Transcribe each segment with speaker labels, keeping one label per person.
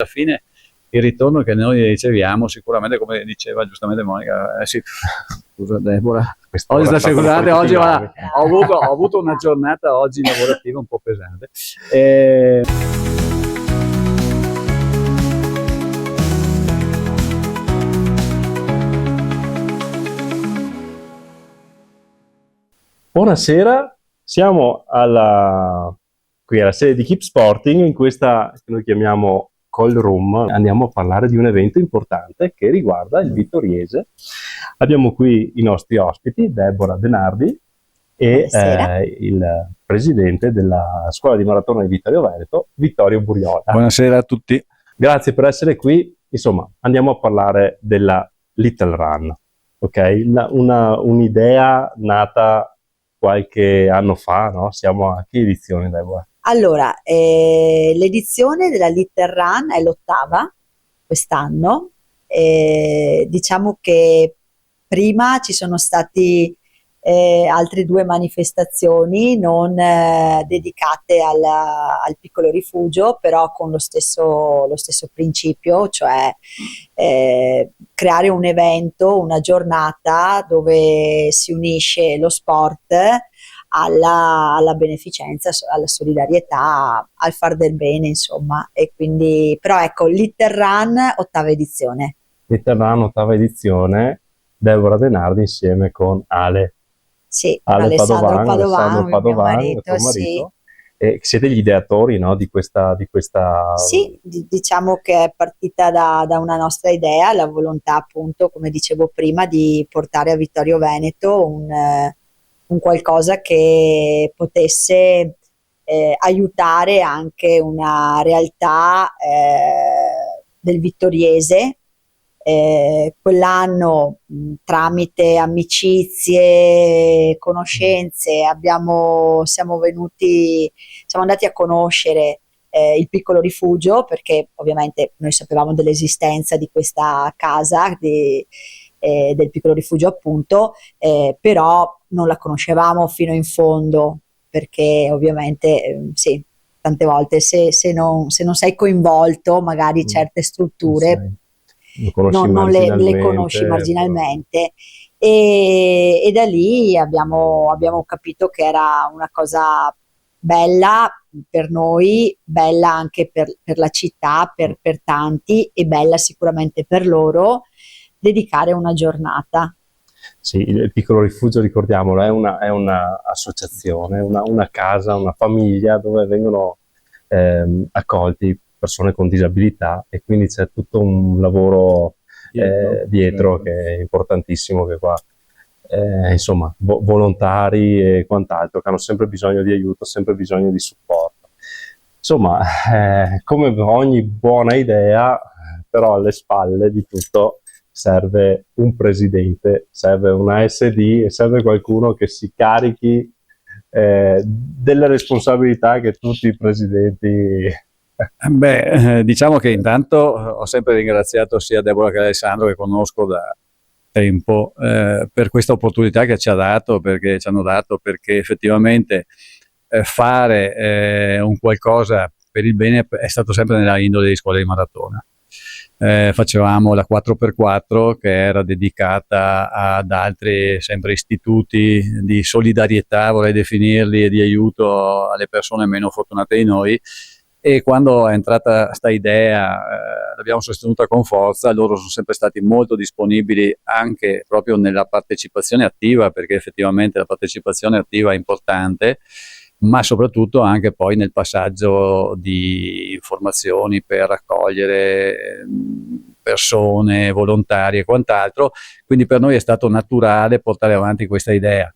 Speaker 1: alla fine il ritorno che noi riceviamo sicuramente, come diceva giustamente Monica, sì, scusa Deborah, oggi, scusate, oggi ho avuto una giornata oggi lavorativa un po' pesante.
Speaker 2: Buonasera, siamo qui alla sede di Keep Sporting, in questa che noi chiamiamo Call Room. Andiamo a parlare di un evento importante che riguarda il Vittoriese. Abbiamo qui i nostri ospiti, Deborah Denardi e il presidente della scuola di maratona di Vittorio Veneto, Vittorio Buriola.
Speaker 1: Buonasera a tutti.
Speaker 2: Grazie per essere qui. Insomma, andiamo a parlare della Little Run. Ok? Un'idea nata qualche anno fa, no? Siamo a che edizione, Deborah?
Speaker 3: Allora, l'edizione della Little Run è l'8ª quest'anno. Diciamo che prima ci sono stati altre 2 manifestazioni non dedicate al piccolo rifugio, però con lo stesso principio, cioè creare un evento, una giornata dove si unisce lo sport alla beneficenza, alla solidarietà, al far del bene, insomma. E quindi, però ecco, Little Run 8ª edizione.
Speaker 2: Little Run 8ª edizione, Deborah Denardi insieme con Ale.
Speaker 3: Sì, Alessandro Padovano, mio marito,
Speaker 2: tuo marito. Sì. Siete gli ideatori, no, di questa...
Speaker 3: Sì, diciamo che è partita da una nostra idea, la volontà appunto, come dicevo prima, di portare a Vittorio Veneto un qualcosa che potesse aiutare anche una realtà del vittoriese. Quell'anno tramite amicizie, conoscenze, siamo andati a conoscere il piccolo rifugio, perché ovviamente noi sapevamo dell'esistenza di questa casa del piccolo rifugio appunto, però non la conoscevamo fino in fondo, perché ovviamente sì, tante volte se non sei coinvolto magari certe strutture non le conosci marginalmente, e da lì abbiamo capito che era una cosa bella per noi, bella anche per la città, per tanti, e bella sicuramente per loro, dedicare una giornata.
Speaker 2: Sì, il piccolo rifugio, ricordiamolo, è una associazione, una casa, una famiglia dove vengono accolti persone con disabilità, e quindi c'è tutto un lavoro dietro che è importantissimo, che qua insomma volontari e quant'altro che hanno sempre bisogno di aiuto, sempre bisogno di supporto. Insomma, come ogni buona idea, però alle spalle di tutto serve un presidente, serve una SD e serve qualcuno che si carichi delle responsabilità che tutti i presidenti...
Speaker 1: Diciamo che intanto ho sempre ringraziato sia Deborah che Alessandro, che conosco da tempo, per questa opportunità che ci hanno dato, perché effettivamente fare un qualcosa per il bene è stato sempre nella indole di scuola di maratona. Facevamo la 4x4, che era dedicata ad altri sempre istituti di solidarietà, vorrei definirli, e di aiuto alle persone meno fortunate di noi. E quando è entrata questa idea l'abbiamo sostenuta con forza. Loro sono sempre stati molto disponibili anche proprio nella partecipazione attiva, perché effettivamente la partecipazione attiva è importante, ma soprattutto anche poi nel passaggio di informazioni per raccogliere persone, volontari e quant'altro. Quindi per noi è stato naturale portare avanti questa idea.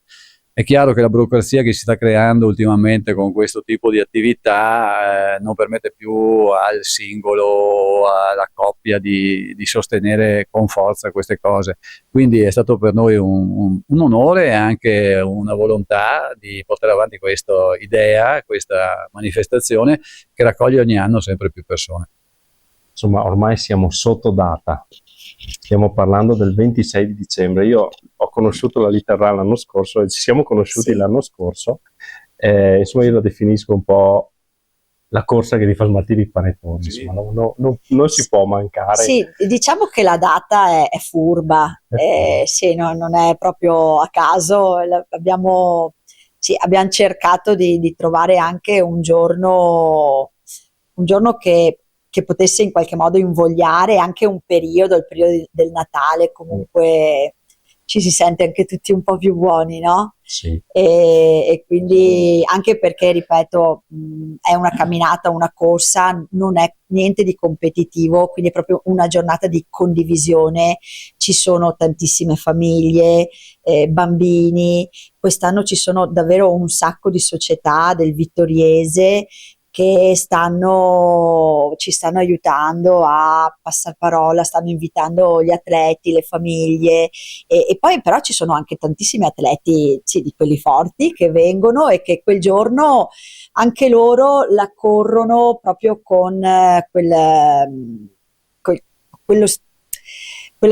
Speaker 1: È chiaro che la burocrazia che si sta creando ultimamente con questo tipo di attività non permette più al singolo, alla coppia di sostenere con forza queste cose. Quindi è stato per noi un onore e anche una volontà di portare avanti questa idea, questa manifestazione che raccoglie ogni anno sempre più persone.
Speaker 2: Insomma, ormai siamo sotto data. Stiamo parlando del 26 di dicembre. Io ho conosciuto la Little Run l'anno scorso e ci siamo conosciuti l'anno scorso. Insomma, io la definisco un po' la corsa che ti fa smaltire i panettoni,
Speaker 1: Sì.
Speaker 2: insomma, non si può mancare.
Speaker 3: Sì, diciamo che la data è furba, sì, non è proprio a caso, abbiamo cercato di trovare anche un giorno che potesse in qualche modo invogliare anche un periodo, il periodo del Natale, comunque ci si sente anche tutti un po' più buoni, no?
Speaker 2: Sì.
Speaker 3: E quindi anche perché, ripeto, è una camminata, una corsa, non è niente di competitivo, quindi è proprio una giornata di condivisione. Ci sono tantissime famiglie, bambini. Quest'anno ci sono davvero un sacco di società del Vittoriese che ci stanno aiutando a passare parola, stanno invitando gli atleti, le famiglie e poi però ci sono anche tantissimi atleti, sì, di quelli forti che vengono e che quel giorno anche loro la corrono proprio con quella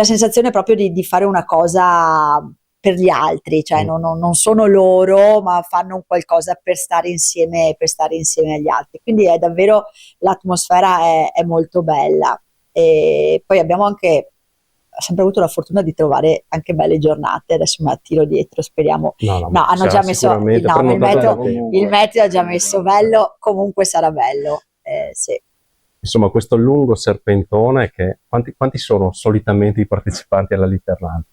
Speaker 3: sensazione proprio di fare una cosa per gli altri, cioè non sono loro, ma fanno un qualcosa per stare insieme agli altri. Quindi è davvero, l'atmosfera è molto bella. E poi abbiamo anche sempre avuto la fortuna di trovare anche belle giornate. Adesso me la tiro dietro, speriamo. No, hanno già messo il meteo ha già messo bello, comunque sarà bello. Sì.
Speaker 2: Insomma, questo lungo serpentone, quanti sono solitamente i partecipanti alla Litterland?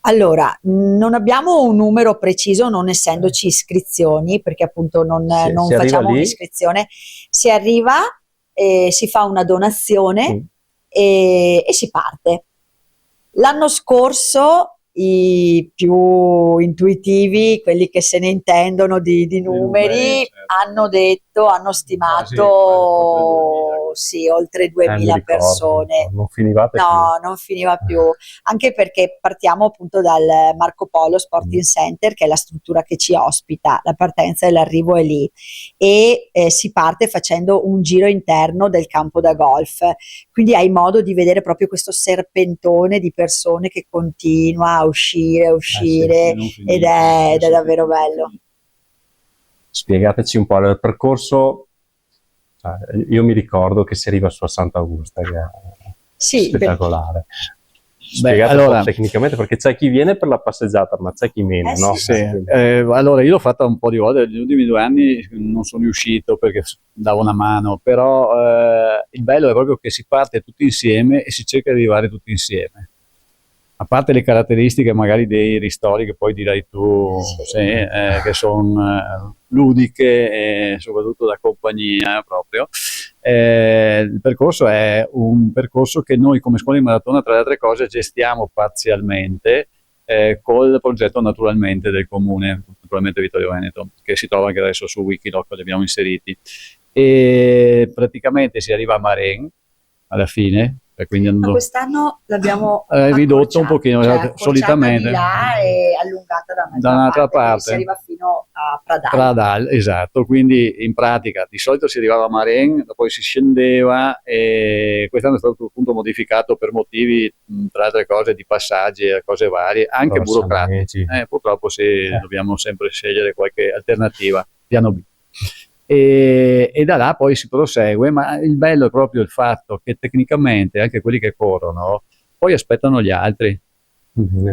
Speaker 3: Allora, non abbiamo un numero preciso, non essendoci iscrizioni, perché appunto non facciamo un'iscrizione. Si arriva, si fa una donazione e si parte. L'anno scorso i più intuitivi, quelli che se ne intendono di numeri, certo, hanno stimato sì, oltre 2000 persone.
Speaker 2: Non finivate
Speaker 3: più. Non finiva più, anche perché partiamo appunto dal Marco Polo Sporting Center, che è la struttura che ci ospita, la partenza e l'arrivo è lì, e si parte facendo un giro interno del campo da golf, quindi hai modo di vedere proprio questo serpentone di persone che continua a uscire ed è davvero bello.
Speaker 2: Spiegateci un po' il percorso. Io mi ricordo che si arriva su a Sant'Augusta, che è spettacolare. Spiegate un po' tecnicamente, perché c'è chi viene per la passeggiata, ma c'è chi meno, no?
Speaker 1: Sì. Allora, io l'ho fatta un po' di volte, negli ultimi 2 anni non sono riuscito perché davo una mano, però il bello è proprio che si parte tutti insieme e si cerca di arrivare tutti insieme. A parte le caratteristiche magari dei ristori che poi dirai tu, che sono ludiche e soprattutto da compagnia proprio, il percorso è un percorso che noi come scuola di maratona, tra le altre cose, gestiamo parzialmente col progetto Naturalmente del comune, Naturalmente Vittorio Veneto, che si trova anche adesso su Wikiloc, li abbiamo inseriti, e praticamente si arriva a Marennes alla fine. Quindi
Speaker 3: quest'anno l'abbiamo
Speaker 1: ridotto un pochino, solitamente
Speaker 3: di là e allungata da un'altra parte. Si arriva fino a
Speaker 1: Pradal, esatto, quindi in pratica di solito si arrivava a Marennes, poi si scendeva, e quest'anno è stato appunto modificato per motivi, tra altre cose, di passaggi e cose varie, anche burocratici. Purtroppo dobbiamo sempre scegliere qualche alternativa, piano B. E da là poi si prosegue, ma il bello è proprio il fatto che tecnicamente anche quelli che corrono poi aspettano gli altri.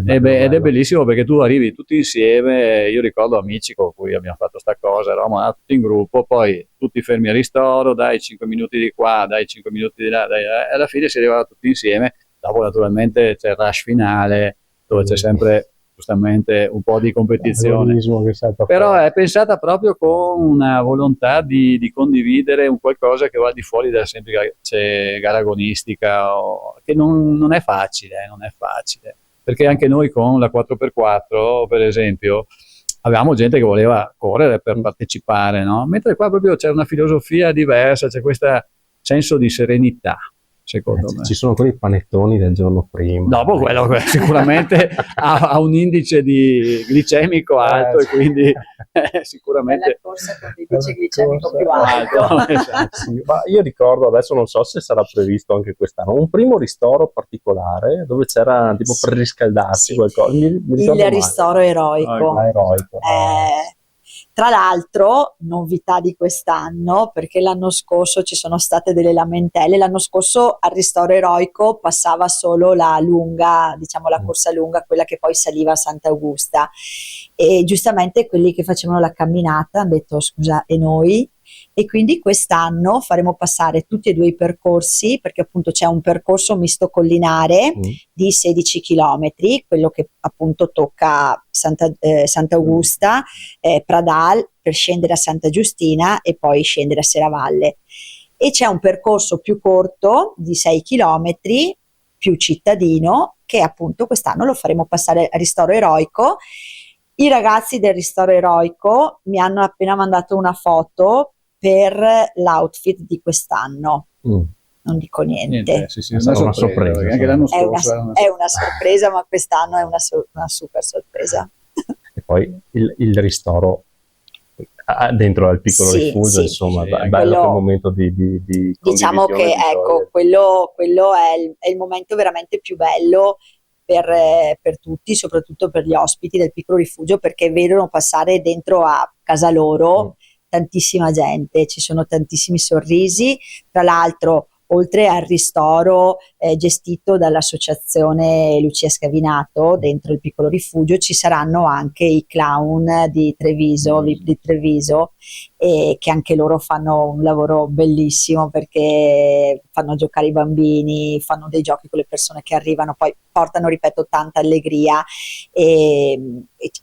Speaker 1: Ed è bellissimo perché tu arrivi tutti insieme. Io ricordo amici con cui abbiamo fatto sta cosa, eravamo tutti in gruppo, poi tutti fermi a ristoro, dai 5 minuti di qua, dai 5 minuti di là, e alla fine si arrivava tutti insieme. Dopo naturalmente c'è il rush finale dove c'è sempre giustamente un po' di competizione, però è pensata proprio con una volontà di condividere un qualcosa che va al di fuori della semplice gara agonistica, che non è facile, perché anche noi con la 4x4 per esempio avevamo gente che voleva correre per partecipare, no? Mentre qua proprio c'è una filosofia diversa, c'è questo senso di serenità. Secondo me
Speaker 2: ci sono quei panettoni del giorno prima.
Speaker 1: Dopo quello sicuramente ha un indice glicemico alto, e quindi sicuramente
Speaker 3: la corsa con l'indice glicemico più alto.
Speaker 2: Esatto. Sì, ma io ricordo, adesso non so se sarà previsto anche quest'anno, un primo ristoro particolare dove c'era tipo per riscaldarsi qualcosa.
Speaker 3: Il ristoro eroico. Tra l'altro, novità di quest'anno, perché l'anno scorso ci sono state delle lamentele, l'anno scorso al Ristoro Eroico passava solo la lunga, diciamo la corsa lunga, quella che poi saliva a Sant'Augusta, e giustamente quelli che facevano la camminata hanno detto scusa, e noi? E quindi quest'anno faremo passare tutti e due i percorsi, perché appunto c'è un percorso misto collinare di 16 chilometri, quello che appunto tocca Sant'Augusta, Pradal, per scendere a Santa Giustina e poi scendere a Serravalle. E c'è un percorso più corto di 6 chilometri, più cittadino, che appunto quest'anno lo faremo passare a Ristoro Eroico. I ragazzi del Ristoro Eroico mi hanno appena mandato una foto per l'outfit di quest'anno. Non dico niente.
Speaker 1: Sì, è una sorpresa. Anche l'anno scorso
Speaker 3: è una sorpresa, ma quest'anno è una super sorpresa.
Speaker 2: E poi il ristoro dentro al piccolo rifugio, insomma, è bello quel momento di
Speaker 3: diciamo che ecco, quello è il momento veramente più bello per tutti, soprattutto per gli ospiti del piccolo rifugio, perché vedono passare dentro a casa loro tantissima gente, ci sono tantissimi sorrisi. Tra l'altro, oltre al ristoro gestito dall'associazione Lucia Scavinato dentro il piccolo rifugio, ci saranno anche i clown di Treviso, VIP di Treviso, che anche loro fanno un lavoro bellissimo, perché fanno giocare i bambini, fanno dei giochi con le persone che arrivano, poi portano, ripeto, tanta allegria, e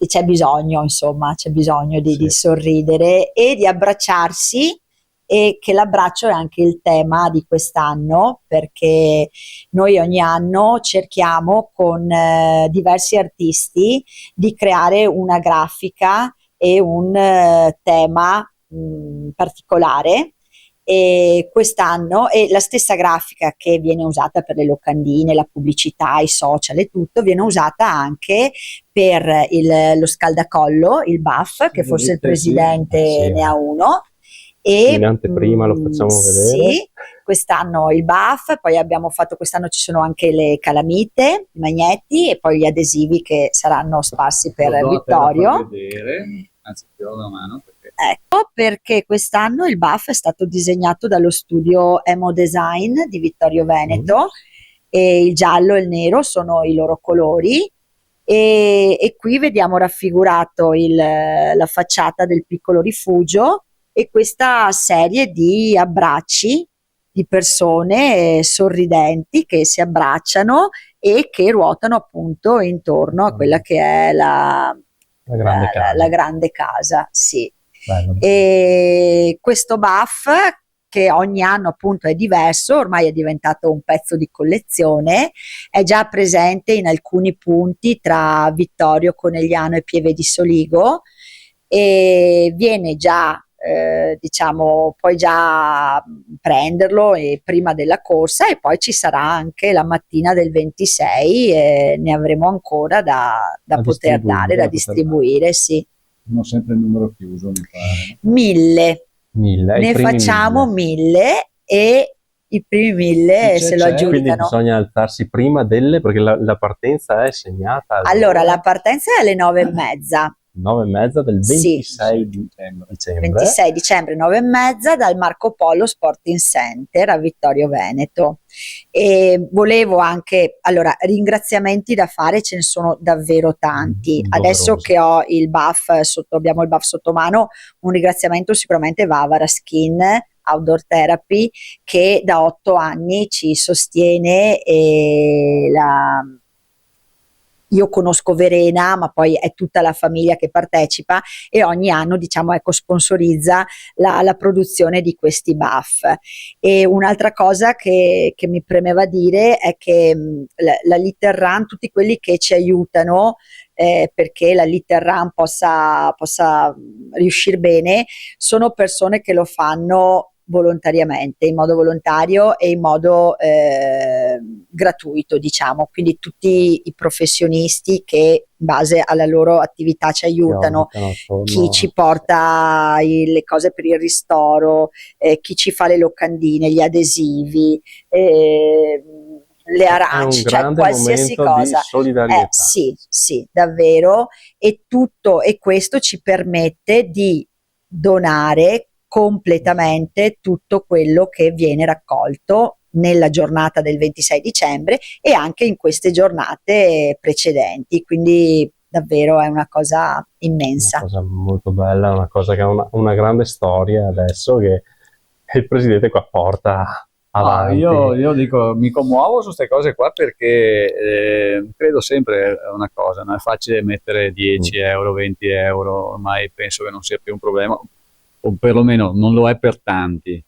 Speaker 3: c'è bisogno, insomma, c'è bisogno di sorridere e di abbracciarsi, e che l'abbraccio è anche il tema di quest'anno, perché noi ogni anno cerchiamo con diversi artisti di creare una grafica e un tema particolare, e quest'anno è la stessa grafica che viene usata per le locandine, la pubblicità, i social e tutto, viene usata anche per lo scaldacollo, il BAF, che forse il presidente ne ha uno. E
Speaker 2: in anteprima lo facciamo vedere.
Speaker 3: Sì, quest'anno il BAF, poi abbiamo fatto, quest'anno ci sono anche le calamite, i magnetti e poi gli adesivi che saranno sparsi per Vittorio.
Speaker 1: Anzi, ti do la mano.
Speaker 3: Ecco perché quest'anno il BAF è stato disegnato dallo studio Emo Design di Vittorio Veneto, e il giallo e il nero sono i loro colori. E qui vediamo raffigurato la facciata del piccolo rifugio e questa serie di abbracci di persone sorridenti che si abbracciano e che ruotano appunto intorno a quella che è la grande casa. Sì.
Speaker 2: Bello.
Speaker 3: E questo BAF, che ogni anno appunto è diverso, ormai è diventato un pezzo di collezione, è già presente in alcuni punti tra Vittorio Conegliano e Pieve di Soligo, e viene già diciamo, puoi già prenderlo prima della corsa, e poi ci sarà anche la mattina del 26, e ne avremo ancora da poter dare, da distribuire. Sì.
Speaker 1: Non sempre il numero chiuso, mi pare.
Speaker 3: 1000. Ne facciamo 1000, e i primi 1000 se lo aggiudicano.
Speaker 2: Quindi bisogna alzarsi prima perché la partenza è segnata.
Speaker 3: Allora, la partenza è alle 9:30.
Speaker 2: 9:30 del 26 dicembre.
Speaker 3: 26 dicembre, 9:30, dal Marco Polo Sporting Center a Vittorio Veneto. E volevo anche, allora, ringraziamenti da fare, ce ne sono davvero tanti. Adesso che ho il BAF abbiamo il BAF sotto mano, un ringraziamento sicuramente va a Vara Skin Outdoor Therapy, che da 8 anni ci sostiene, e io conosco Verena, ma poi è tutta la famiglia che partecipa, e ogni anno, diciamo, ecco, sponsorizza la produzione di questi BAF. E un'altra cosa che mi premeva dire è che la Little Run, tutti quelli che ci aiutano perché la Little Run possa riuscire bene, sono persone che lo fanno volontariamente, in modo volontario e in modo gratuito, diciamo, quindi tutti i professionisti che in base alla loro attività ci aiutano, chi ci porta le cose per il ristoro, chi ci fa le locandine, gli adesivi, le
Speaker 2: È un
Speaker 3: arance, cioè
Speaker 2: grande
Speaker 3: qualsiasi
Speaker 2: momento di
Speaker 3: cosa.
Speaker 2: solidarietà.
Speaker 3: Sì, sì, davvero. E questo ci permette di donare completamente tutto quello che viene raccolto nella giornata del 26 dicembre e anche in queste giornate precedenti. Quindi davvero è una cosa
Speaker 2: Una
Speaker 3: immensa.
Speaker 2: cosa molto bella, una cosa che ha una grande storia adesso che il presidente qua porta
Speaker 1: No,
Speaker 2: avanti.
Speaker 1: io dico, mi commuovo su queste cose qua perché credo sempre a una cosa, non è facile mettere 10 euro, 20 euro, ormai penso che non sia più un problema, o perlomeno non lo è per tanti.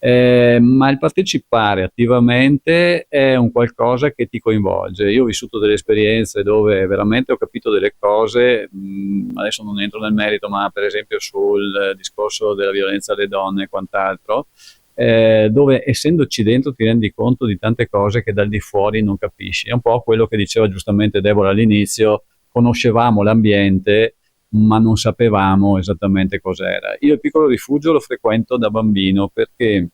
Speaker 1: Ma il partecipare attivamente è un qualcosa che ti coinvolge. Io ho vissuto delle esperienze dove veramente ho capito delle cose, adesso non entro nel merito, ma per esempio sul discorso della violenza alle donne e quant'altro, dove essendoci dentro ti rendi conto di tante cose che dal di fuori non capisci. È un po' quello che diceva giustamente Deborah all'inizio, conoscevamo l'ambiente ma non sapevamo esattamente cos'era. Io il piccolo rifugio lo frequento da bambino perché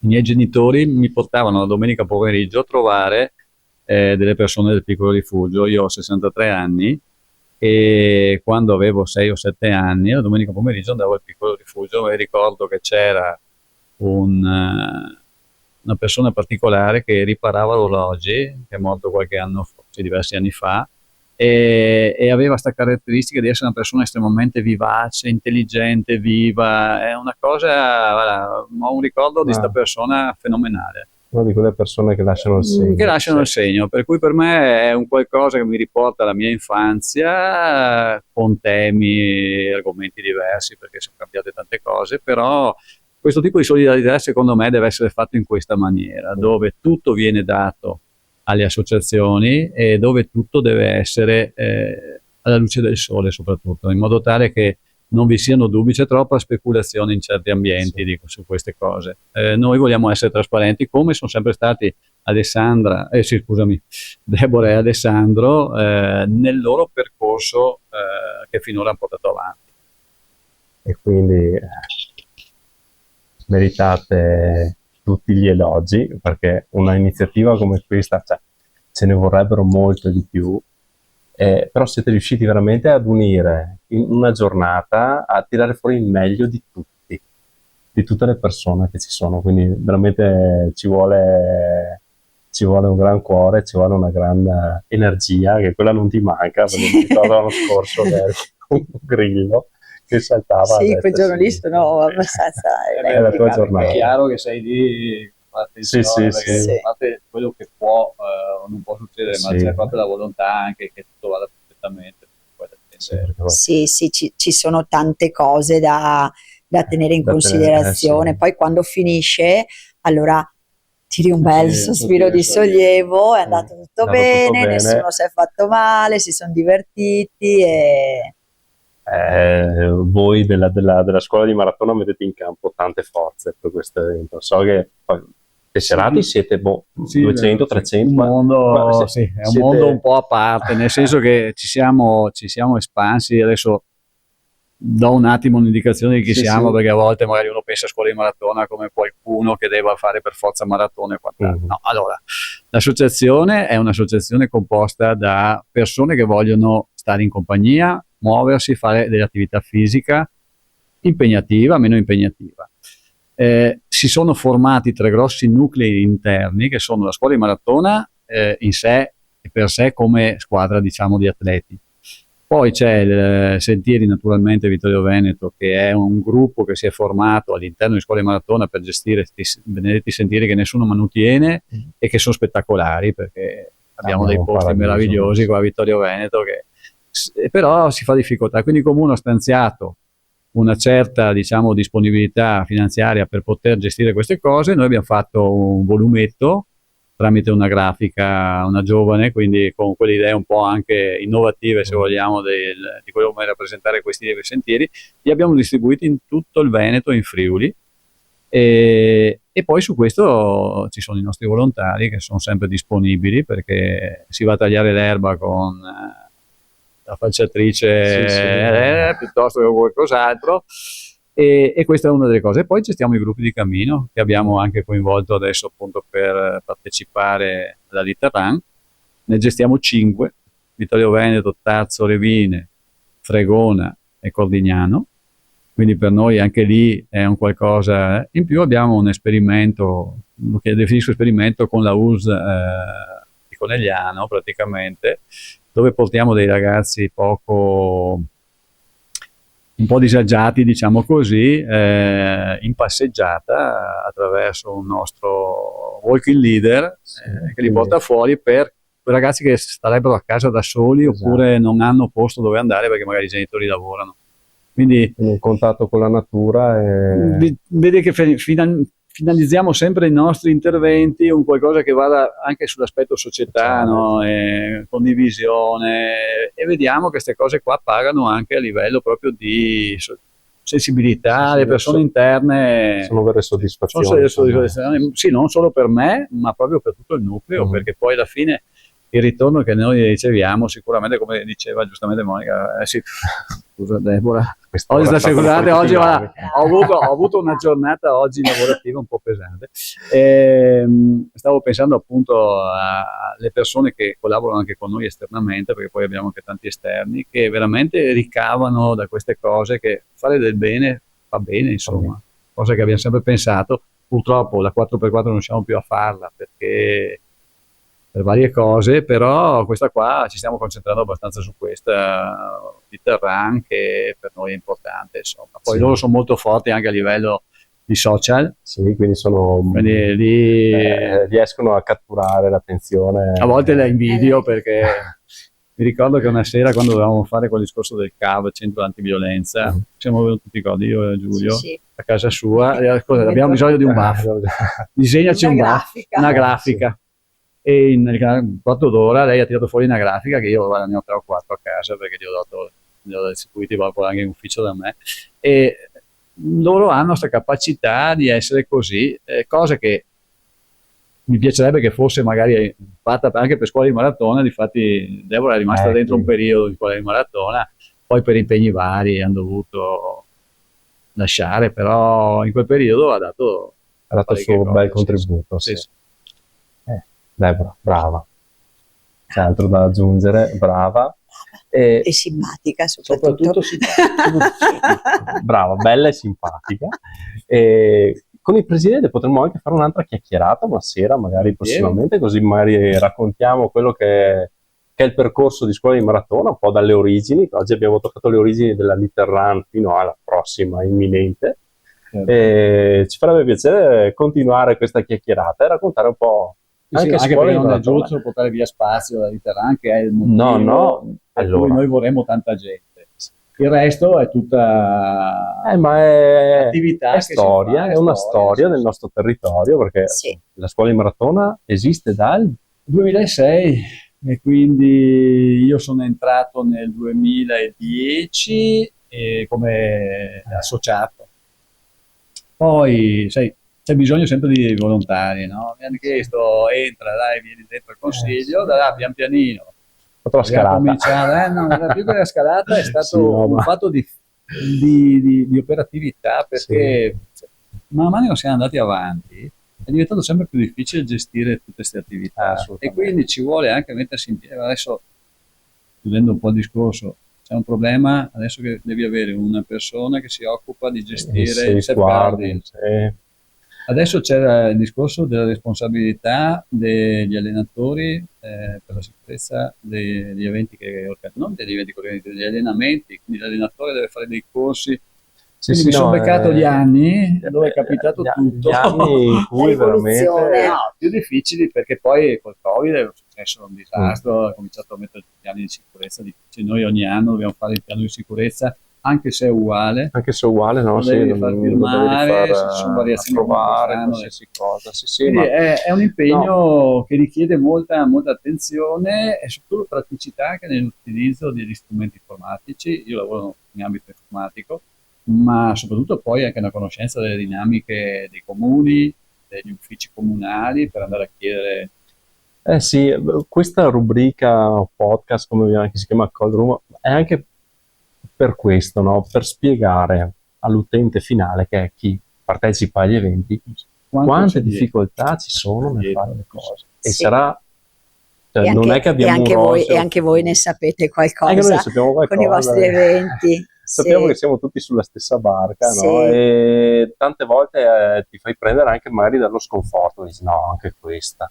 Speaker 1: i miei genitori mi portavano la domenica pomeriggio a trovare delle persone del piccolo rifugio. Io ho 63 anni e quando avevo 6 o 7 anni, la domenica pomeriggio andavo al piccolo rifugio e ricordo che c'era una persona particolare che riparava orologi, che è morto qualche anno, forse diversi anni fa, e aveva questa caratteristica di essere una persona estremamente vivace, intelligente, viva. È una cosa, guarda, ho un ricordo di questa
Speaker 2: Ah,
Speaker 1: persona fenomenale,
Speaker 2: una di quelle persone che lasciano il
Speaker 1: che
Speaker 2: segno.
Speaker 1: lasciano
Speaker 2: Sì.
Speaker 1: il segno, per cui per me è un qualcosa che mi riporta alla mia infanzia con temi e argomenti diversi perché sono cambiate tante cose, però questo tipo di solidarietà secondo me deve essere fatto in questa maniera, dove tutto viene dato alle associazioni e dove tutto deve essere alla luce del sole soprattutto, in modo tale che non vi siano dubbi, c'è troppa speculazione in certi ambienti,
Speaker 2: Sì.
Speaker 1: dico, su queste cose. Noi vogliamo essere trasparenti come sono sempre stati Alessandra, sì, scusami, Deborah e Alessandro nel loro percorso che finora hanno portato avanti.
Speaker 2: E quindi meritate tutti gli elogi perché una iniziativa come questa, cioè, ce ne vorrebbero molto di più, però siete riusciti veramente ad unire in una giornata, a tirare fuori il meglio di tutti, di tutte le persone che ci sono, quindi veramente ci vuole un gran cuore, ci vuole una gran energia, che quella non ti manca, perché mi ricordo l'anno scorso che eri un grillo che saltava a
Speaker 3: Sì, quel
Speaker 2: destra e a
Speaker 3: giorno lì
Speaker 2: sinistra.
Speaker 3: sono abbastanza
Speaker 2: È la tua
Speaker 3: elettrica.
Speaker 2: giornata.
Speaker 1: È chiaro che sei lì, fa
Speaker 2: Sì,
Speaker 1: attenzione
Speaker 2: sì,
Speaker 1: perché
Speaker 2: sì.
Speaker 3: Sì.
Speaker 1: fate quello che può o non può succedere, ma
Speaker 2: Sì.
Speaker 1: c'è proprio la volontà anche che tutto vada perfettamente. Poi la
Speaker 2: Sì,
Speaker 1: gente-
Speaker 2: perché
Speaker 3: Sì, sì, ci sono tante cose da tenere in
Speaker 2: da tenere, sì.
Speaker 3: considerazione. Poi quando finisce, allora tiri un bel
Speaker 1: Sì,
Speaker 3: sospiro di
Speaker 1: sollievo.
Speaker 3: sollievo, è andato tutto
Speaker 2: È andato tutto
Speaker 3: bene,
Speaker 2: bene.
Speaker 3: nessuno si è fatto male, si sono divertiti e
Speaker 2: Voi della scuola di maratona mettete in campo tante forze per questo evento. So che poi tesserati
Speaker 1: Sì,
Speaker 2: siete
Speaker 1: sì,
Speaker 2: 200,
Speaker 1: sì,
Speaker 2: 300,
Speaker 1: un
Speaker 2: ma
Speaker 1: mondo, sì, è un mondo un po' a parte, nel senso che ci siamo espansi. Adesso do un attimo un'indicazione di chi
Speaker 2: Sì,
Speaker 1: siamo,
Speaker 2: sì.
Speaker 1: perché a volte magari uno pensa a scuola di maratona come qualcuno che deve fare per forza maratona e quant'altro.
Speaker 2: Mhm.
Speaker 1: No, allora, l'associazione è un'associazione composta da persone che vogliono stare in compagnia, muoversi, fare dell'attività fisica impegnativa, meno impegnativa. Si sono formati tre grossi nuclei interni che sono la scuola di maratona in sé e per sé come squadra, diciamo, di atleti. Poi c'è il Sentieri naturalmente Vittorio Veneto, che è un gruppo che si è formato all'interno di scuola di maratona per gestire questi benedetti sentieri che nessuno manutiene e che sono spettacolari perché abbiamo dei
Speaker 2: Un
Speaker 1: posti
Speaker 2: paradiso.
Speaker 1: meravigliosi qua a Vittorio Veneto però si fa difficoltà. Quindi il comune ha stanziato una certa, diciamo, disponibilità finanziaria per poter gestire queste cose. Noi abbiamo fatto un volumetto tramite una grafica, una giovane, quindi con quelle idee un po' anche innovative, se vogliamo, di quello come rappresentare questi sentieri. Li abbiamo distribuiti in tutto il Veneto, in Friuli, e poi su questo ci sono i nostri volontari che sono sempre disponibili perché si va a tagliare l'erba con la falciatrice
Speaker 2: Sì, sì.
Speaker 1: piuttosto che qualcos'altro E questa è una delle cose. E poi gestiamo i gruppi di cammino che abbiamo anche coinvolto adesso appunto per partecipare alla Literran. Ne gestiamo 5: Vittorio Veneto, Tarzo, Revine, Fregona e Cordignano. Quindi per noi anche lì è un qualcosa. In più abbiamo un esperimento, lo che definisco esperimento, con la US di Conegliano praticamente, dove portiamo dei ragazzi un po' disagiati, diciamo così, in passeggiata attraverso un nostro walking leader che li porta fuori per quei ragazzi che starebbero a casa da soli, oppure non hanno posto dove andare perché magari i genitori lavorano. Quindi
Speaker 2: in contatto con la natura.
Speaker 1: Vedi che finalizziamo sempre i nostri interventi un qualcosa che vada anche sull'aspetto società, no? Condivisione, e vediamo che queste cose qua pagano anche a livello proprio di sensibilità, le persone interne.
Speaker 2: Sono vere soddisfazioni.
Speaker 1: Sono vere soddisfazioni, sì, non solo per me, ma proprio per tutto il nucleo, perché poi alla fine il ritorno che noi riceviamo sicuramente, come diceva giustamente Monica, sì, scusa Deborah, oggi ho avuto una giornata oggi lavorativa un po' pesante. Stavo pensando appunto alle persone che collaborano anche con noi esternamente, perché poi abbiamo anche tanti esterni che veramente ricavano da queste cose, che fare del bene fa bene, insomma, cosa che abbiamo sempre pensato. Purtroppo la 4x4 non riusciamo più a farla perché per varie cose, però questa qua ci stiamo concentrando abbastanza su questa Literran, che per noi è importante, insomma. Poi loro sono molto forti anche a livello di social.
Speaker 2: Sì, quindi riescono a catturare l'attenzione.
Speaker 1: A volte la invidio perché mi ricordo che una sera, quando dovevamo fare quel discorso del CAV, Centro Antiviolenza, siamo venuti tutti ricordi, io e Giulio, a casa sua, abbiamo bisogno di un buff, disegnaci una grafica. E nel quarto d'ora lei ha tirato fuori una grafica che io ne ho 3 o 4 a casa, perché li ho distribuiti proprio anche in ufficio da me, e loro hanno questa capacità di essere così, cosa che mi piacerebbe che fosse magari fatta anche per scuola di maratona. Difatti Deborah è rimasta dentro un periodo di scuola di maratona, poi per impegni vari hanno dovuto lasciare, però in quel periodo ha dato
Speaker 2: il suo bel contributo.
Speaker 1: Sì.
Speaker 2: Deborah, brava, c'è altro da aggiungere, brava
Speaker 3: e simpatica soprattutto.
Speaker 2: Brava, bella e simpatica. E con il presidente potremmo anche fare un'altra chiacchierata una sera, magari prossimamente, così magari raccontiamo quello che è il percorso di scuola di maratona, un po' dalle origini. Oggi abbiamo toccato le origini della Literran fino alla prossima imminente. E ci farebbe piacere continuare questa chiacchierata e raccontare un po'
Speaker 1: anche perché non è giusto portare via spazio da Literran, che è il motivo per cui noi vorremmo tanta gente. Il resto è tutta attività,
Speaker 2: è storia, è una storia del nostro territorio, perché la scuola di maratona esiste dal
Speaker 1: 2006 e quindi io sono entrato nel 2010 come associato. Poi c'è bisogno sempre di volontari, no? Mi hanno chiesto, entra, dai, vieni dentro il consiglio, da là pian pianino.
Speaker 2: La scalata.
Speaker 1: No, più che la scalata è stato un fatto di operatività, perché man mano che siamo andati avanti è diventato sempre più difficile gestire tutte queste attività, e quindi ci vuole anche mettersi in piedi. Adesso, chiudendo un po' il discorso, c'è un problema adesso, che devi avere una persona che si occupa di gestire il safeguarding. Adesso c'era il discorso della responsabilità degli allenatori per la sicurezza degli eventi non degli eventi correnti, degli allenamenti, quindi l'allenatore deve fare dei corsi. Quindi mi sono beccato gli anni dove è capitato tutto.
Speaker 2: Gli anni in cui veramente
Speaker 1: più difficili, perché poi col Covid è successo un disastro, ha cominciato a mettere i piani di sicurezza difficili. Noi ogni anno dobbiamo fare il piano di sicurezza, anche se è uguale,
Speaker 2: no?
Speaker 1: Devi far firmare, se ci sono variazioni,
Speaker 2: qualsiasi cosa.
Speaker 1: Quindi è un impegno che richiede molta attenzione e soprattutto praticità anche nell'utilizzo degli strumenti informatici. Io lavoro in ambito informatico, ma soprattutto poi anche una conoscenza delle dinamiche dei comuni, degli uffici comunali, per andare a chiedere.
Speaker 2: Questa rubrica podcast, come anche si chiama Cold Room, è anche per questo, no? Per spiegare all'utente finale, che è chi partecipa agli eventi, quante difficoltà ci sono nel fare le cose. E
Speaker 3: Sì.
Speaker 2: sarà, cioè,
Speaker 3: E
Speaker 2: non
Speaker 3: anche,
Speaker 2: è che abbiamo
Speaker 3: e anche
Speaker 2: un
Speaker 3: voi,
Speaker 2: roseo.
Speaker 3: e anche voi ne sapete
Speaker 2: Anche
Speaker 3: qualcosa
Speaker 2: noi sappiamo
Speaker 3: con i
Speaker 2: qualcosa.
Speaker 3: vostri eventi.
Speaker 2: Sappiamo
Speaker 3: Sì.
Speaker 2: che siamo tutti sulla stessa barca,
Speaker 3: Sì.
Speaker 2: no? E tante volte ti fai prendere anche magari dallo sconforto, dici no, anche questa.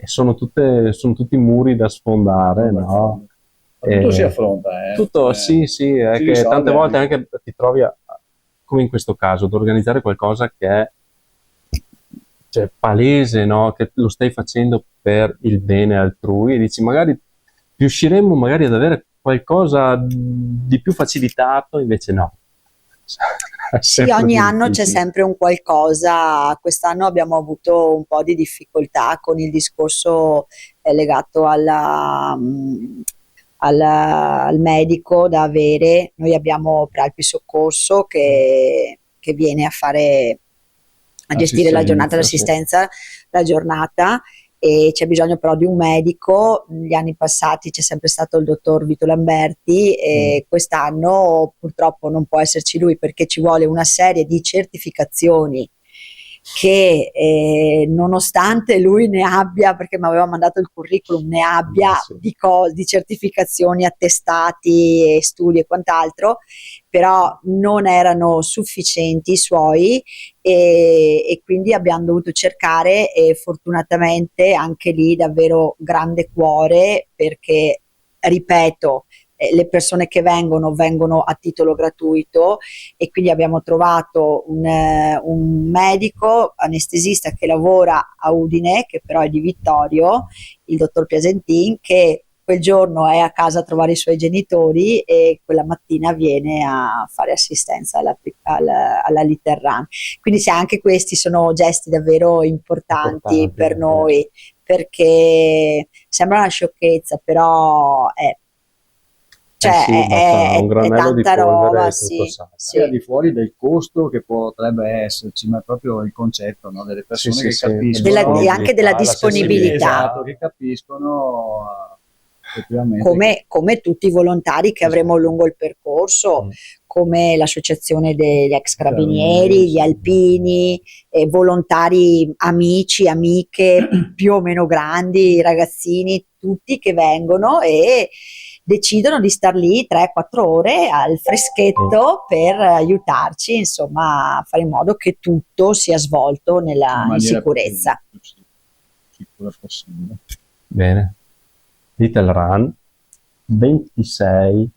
Speaker 2: Sono tutti muri da sfondare, no?
Speaker 1: Tutto si affronta,
Speaker 2: Tutto, sì, è
Speaker 1: si
Speaker 2: che
Speaker 1: risolve
Speaker 2: tante volte anche ti trovi, come in questo caso, ad organizzare qualcosa che è, cioè, palese, no? Che lo stai facendo per il bene altrui e dici magari riusciremmo magari ad avere qualcosa di più facilitato, invece no.
Speaker 3: Sì, ogni anno c'è sempre un qualcosa. Quest'anno abbiamo avuto un po' di difficoltà con il discorso legato al medico da avere. Noi abbiamo Prealpi Soccorso che viene a gestire la giornata d'assistenza, la giornata, e c'è bisogno però di un medico. Negli anni passati c'è sempre stato il dottor Vito Lamberti e quest'anno purtroppo non può esserci lui perché ci vuole una serie di certificazioni che nonostante lui ne abbia, perché mi aveva mandato il curriculum, ne abbia di certificazioni, attestati e studi e quant'altro, però non erano sufficienti i suoi e quindi abbiamo dovuto cercare, e fortunatamente anche lì davvero grande cuore, perché ripeto, le persone che vengono a titolo gratuito, e quindi abbiamo trovato un medico anestesista che lavora a Udine, che però è di Vittorio, il dottor Piasentin, che quel giorno è a casa a trovare i suoi genitori e quella mattina viene a fare assistenza alla Little Run. Quindi sì, anche questi sono gesti davvero importanti per noi, perché sembra una sciocchezza, però è tanta roba, sì.
Speaker 1: Al di fuori del costo che potrebbe esserci, ma proprio il concetto, no, delle persone che capiscono
Speaker 3: e anche della disponibilità,
Speaker 1: esatto, che capiscono effettivamente.
Speaker 3: Come tutti i volontari che avremo lungo il percorso, come l'associazione degli ex carabinieri, gli alpini, volontari, amici, amiche più o meno grandi, ragazzini, tutti che vengono e decidono di star lì 3-4 ore al freschetto per aiutarci, insomma, a fare in modo che tutto sia svolto in sicurezza.
Speaker 1: Sicura possibile.
Speaker 2: Bene. Little Run 26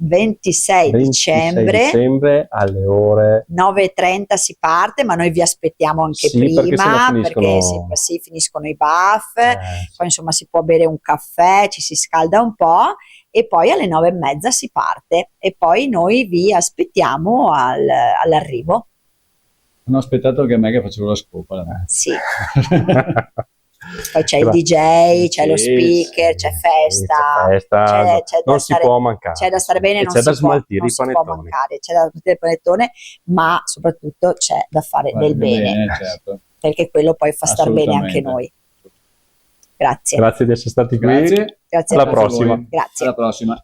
Speaker 2: dicembre alle ore
Speaker 3: 9:30 si parte, ma noi vi aspettiamo anche prima perché finiscono i buff, poi insomma si può bere un caffè, ci si scalda un po' e poi alle 9:30 si parte e poi noi vi aspettiamo all'arrivo.
Speaker 1: Hanno aspettato anche me che facevo la scopa.
Speaker 3: Sì. Poi c'è il DJ, c'è lo speaker, c'è festa, c'è
Speaker 2: non si può mancare.
Speaker 3: C'è da stare bene, non
Speaker 2: c'è da
Speaker 3: si può mancare, c'è da smaltire il panettone, ma soprattutto c'è da fare del bene,
Speaker 1: certo.
Speaker 3: Perché quello poi fa star bene anche noi. Grazie.
Speaker 2: Grazie di essere stati qui.
Speaker 1: Grazie.
Speaker 2: Alla prossima.
Speaker 3: Grazie.
Speaker 1: Alla prossima.